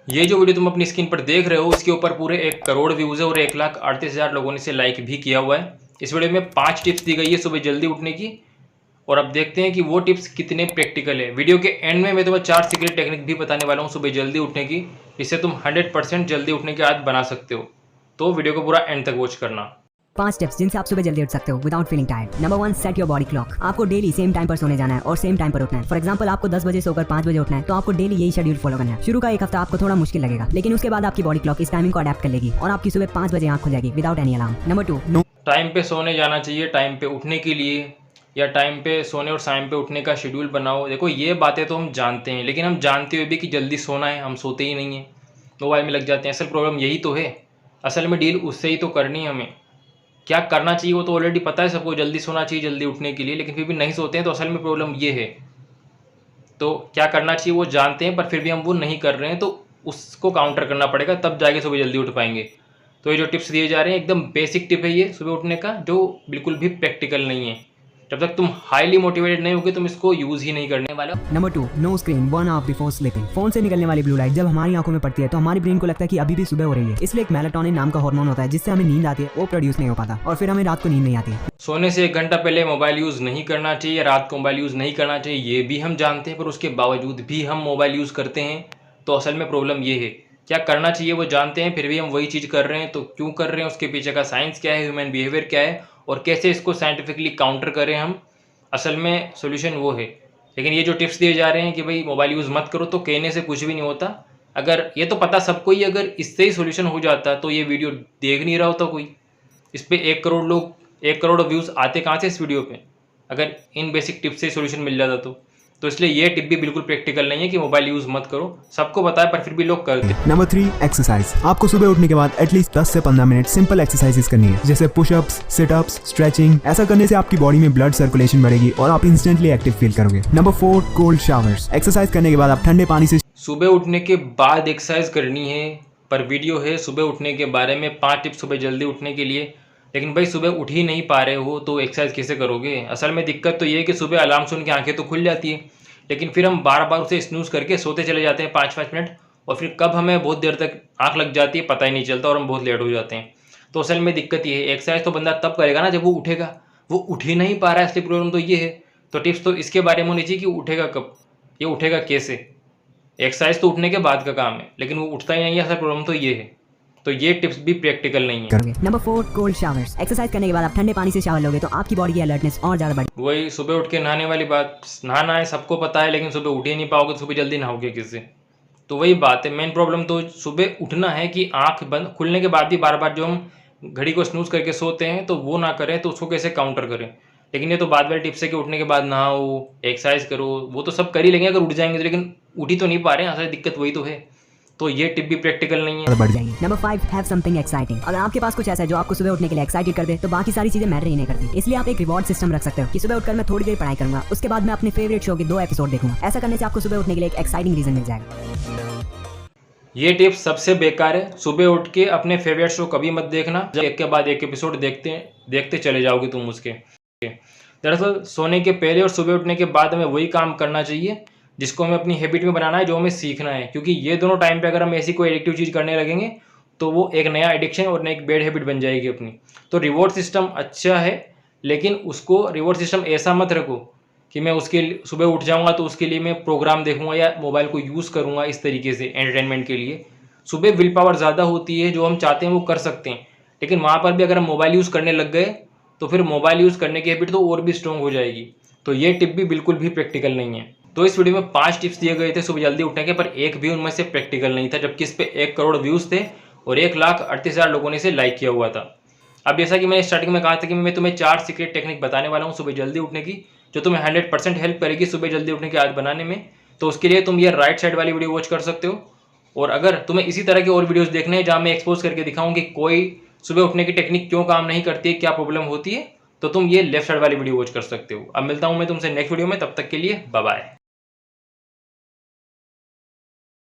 ये जो वीडियो तुम अपनी स्क्रीन पर देख रहे हो उसके ऊपर पूरे 1 करोड़ व्यूज़ है और 1,38,000 लोगों ने इसे लाइक भी किया हुआ है। इस वीडियो में 5 टिप्स दी गई है सुबह जल्दी उठने की और अब देखते हैं कि वो टिप्स कितने प्रैक्टिकल है। वीडियो के एंड में मैं तुम्हें 4 सीक्रेट टेक्निक भी बताने वाला हूँ सुबह जल्दी उठने की, जिससे तुम 100% जल्दी उठने की आदत बना सकते हो। तो वीडियो को पूरा एंड तक वॉच करना। 5 टिप्स जिनसे आप सुबह जल्दी उठ सकते हो without feeling tired. Number 1, set your body clock. आपको डेली सेम टाइम पर सोने जाना है और सेम टाइम पर उठना है। फॉर एग्जांपल आपको 10 बजे सोकर 5 बजे उठना है, तो आपको डेली यही शेड्यूल फॉलो करना है। शुरू का एक हफ्ता आपको थोड़ा मुश्किल लगेगा, लेकिन उसके बाद आपकी बॉडी क्लॉक इस टाइमिंग को अडेप्ट कर लेगी और आपकी सुबह 5 बजे आंख खुल जाएगी without any alarm. Number 2, time पे सोने जाना चाहिए, टाइम पे उठने के लिए, या टाइम पे सोने और टाइम पे उठने का शेड्यूल बनाओ। देखो ये बातें तो हम जानते हैं, लेकिन हम जानते हुए भी कि जल्दी सोना है हम सोते ही नहीं हैं, मोबाइल में लग जाते हैं। असल प्रॉब्लम यही तो है। असल में डील उससे ही तो करनी है हमें। क्या करना चाहिए वो तो ऑलरेडी पता है सबको, जल्दी सोना चाहिए जल्दी उठने के लिए, लेकिन फिर भी नहीं सोते हैं। तो असल में प्रॉब्लम ये है। तो क्या करना चाहिए वो जानते हैं पर फिर भी हम वो नहीं कर रहे हैं, तो उसको काउंटर करना पड़ेगा, तब जाके सुबह जल्दी उठ पाएंगे। तो ये जो टिप्स दिए जा रहे हैं एकदम बेसिक टिप है ये सुबह उठने का, जो बिल्कुल भी प्रैक्टिकल नहीं है। जब तक तुम हाईली मोटिवेटेड नहीं होगे तुम इसको यूज ही नहीं करने वाले हो। Number 2, no screen 1 hour before sleeping. Phone से निकलने वाली ब्लू लाइट जब हमारी आंखों में पड़ती है तो हमारी ब्रेन को लगता है कि अभी भी सुबह हो रही है, इसलिए एक मेलाटोनिन नाम का हार्मोन होता है जिससे हमें नींद आती है, वो प्रोड्यूस नहीं हो पाता और फिर हमें रात को नींद नहीं आती है। सोने से 1 घंटा पहले मोबाइल यूज़ नहीं करना चाहिए, रात को मोबाइल यूज़ नहीं करना चाहिए, ये भी हम जानते हैं, पर उसके बावजूद भी हम मोबाइल यूज़ करते हैं। तो असल में प्रॉब्लम ये है, क्या करना चाहिए वो जानते हैं फिर भी हम वही चीज़ कर रहे हैं। तो क्यों कर रहे हैं, उसके पीछे का साइंस क्या है, ह्यूमन बिहेवियर क्या है और कैसे इसको साइंटिफिकली काउंटर करें हम। असल में सोल्यूशन वो है। लेकिन ये जो टिप्स दिए जा रहे हैं कि भाई मोबाइल यूज़ मत करो, तो कहने से कुछ भी नहीं होता। अगर ये तो पता सबको ही, अगर इससे ही सोल्यूशन हो जाता तो ये वीडियो देख नहीं रहा होता कोई। इस पे 1 करोड़ लोग, 1 करोड़ व्यूज़ आते कहाँ से इस वीडियो पे, अगर इन बेसिक टिप्स से सोल्यूशन मिल जाता तो इसलिए ये टिप भी बिल्कुल प्रैक्टिकल नहीं है कि मोबाइल यूज़ मत करो। सबको पता है पर फिर भी लोग करते हैं। Number 3, exercise. आपको सुबह उठने के बाद एटलीस्ट 10 से 15 मिनट सिंपल एक्सरसाइजेस करनी है, जैसे पुशअप्स, सिटअप्स, स्ट्रेचिंग। ऐसा करने से आपकी बॉडी में ब्लड सर्कुलेशन बढ़ेगी और आप इंस्टेंटली एक्टिव फील करोगे। Number 4, cold showers. एक्सरसाइज करने के बाद आप ठंडे पानी से सुबह उठने के बाद एक्सरसाइज करनी है, पर वीडियो है सुबह उठने के बारे में 5 टिप्स सुबह जल्दी उठने के लिए। लेकिन भाई सुबह उठ ही नहीं पा रहे हो तो एक्सरसाइज कैसे करोगे। असल में दिक्कत तो ये है कि सुबह अलार्म सुन के आंखें तो खुल जाती है, लेकिन फिर हम बार बार उसे स्नूज करके सोते चले जाते हैं 5-5 मिनट, और फिर कब हमें बहुत देर तक आंख लग जाती है पता ही नहीं चलता और हम बहुत लेट हो जाते हैं। तो असल में दिक्कत ये है, एक्सरसाइज तो बंदा तब करेगा ना जब वो उठेगा। वो उठ ही नहीं पा रहा है, इसलिए प्रॉब्लम तो ये है। तो टिप्स तो इसके बारे में होनी चाहिए कि उठेगा कब, ये उठेगा कैसे। एक्सरसाइज तो उठने के बाद का काम है, लेकिन वो उठता ही नहीं है, असल प्रॉब्लम तो ये है। तो ये टिप्स भी प्रैक्टिकल नहीं है। करोगे। Number 4, cold showers. एक्सरसाइज करने के बाद आप ठंडे पानी से शावर लोगे तो आपकी बॉडी की अलर्टनेस और ज्यादा बढ़ेगी। वही सुबह उठ के नहाने वाली बात, नहाना है सबको पता है, लेकिन सुबह उठ ही नहीं पाओगे तो सुबह जल्दी नहाओगे किससे। तो वही बात है, मेन प्रॉब्लम तो सुबह उठना है कि आंख बंद खुलने के बाद भी बार बार जो हम घड़ी को स्नूज करके सोते हैं तो वो ना करें। तो उसको कैसे काउंटर करें। लेकिन ये तो बाद वाली टिप्स है कि उठने के बाद नहाओ, एक्सरसाइज करो, वो तो सब कर ही लेंगे अगर उठ जाएंगे तो, लेकिन उठ ही तो नहीं पा रहे हैं, असल दिक्कत वही तो है। तो ये टिप भी प्रैक्टिकल नहीं है। बढ़ जाएंगे। Number 5, have something exciting. अगर आपके पास कुछ ऐसा है जो आपको सुबह उठने के लिए एक्साइटेड कर दे तो बाकी सारी चीजें मैटर ही नहीं करती। इसलिए आप एक रिवॉर्ड सिस्टम रख सकते हो कि सुबह उठकर मैं थोड़ी देर पढ़ाई करूंगा, उसके बाद मैं अपने फेवरेट शो के 2 एपिसोड देखूंगा। ऐसा करने से आपको सुबह उठने के लिए एक एक्साइटिंग रीजन मिल जाएगा। ये टिप सबसे बेकार है। सुबह उठ के अपने फेवरेट शो कभी मत देखना, जब एक के बाद एक एपिसोड देखते चले जाओगे तुम उसके। दरअसल सोने के पहले और सुबह उठने के बाद हमें वही काम करना चाहिए जिसको हमें अपनी हैबिट में बनाना है, जो हमें सीखना है। क्योंकि ये दोनों टाइम पे अगर हम ऐसी कोई एडिक्टिव चीज़ करने लगेंगे तो वो एक नया एडिक्शन और एक बैड हैबिट बन जाएगी अपनी। तो रिवॉर्ड सिस्टम अच्छा है, लेकिन उसको रिवॉर्ड सिस्टम ऐसा मत रखो कि मैं उसके सुबह उठ जाऊंगा तो उसके लिए मैं प्रोग्राम देखूंगा या मोबाइल को यूज़ करूंगा इस तरीके से एंटरटेनमेंट के लिए। सुबह विल पावर ज़्यादा होती है, जो हम चाहते हैं वो कर सकते हैं, लेकिन वहाँ पर भी अगर हम मोबाइल यूज़ करने लग गए तो फिर मोबाइल यूज़ करने की हैबिट तो और भी स्ट्रॉन्ग हो जाएगी। तो ये टिप भी बिल्कुल भी प्रैक्टिकल नहीं है। तो इस वीडियो में 5 टिप्स दिए गए थे सुबह जल्दी उठने के, पर एक भी उनमें से प्रैक्टिकल नहीं था, जबकि इस पे 1 करोड़ व्यूज़ थे और 1,38,000 लोगों ने इसे लाइक किया हुआ था। अब जैसा कि मैंने स्टार्टिंग में कहा था कि मैं तुम्हें 4 सीक्रेट टेक्निक बताने वाला हूँ सुबह जल्दी उठने की, जो तुम्हें 100% हेल्प करेगी सुबह जल्दी उठने की आदत बनाने में। तो उसके लिए तुम ये राइट साइड वाली वीडियो वॉच कर सकते हो। और अगर तुम्हें इसी तरह के और वीडियोज़ देखने हैं जहाँ मैं एक्सपोज करके दिखाऊँ कि कोई सुबह उठने की टेक्निक क्यों काम नहीं करती है, क्या प्रॉब्लम होती है, तो तुम ये लेफ्ट साइड वाली वीडियो वॉच कर सकते हो। अब मिलता हूँ मैं तुमसे नेक्स्ट वीडियो में, तब तक के लिए बाय बाय।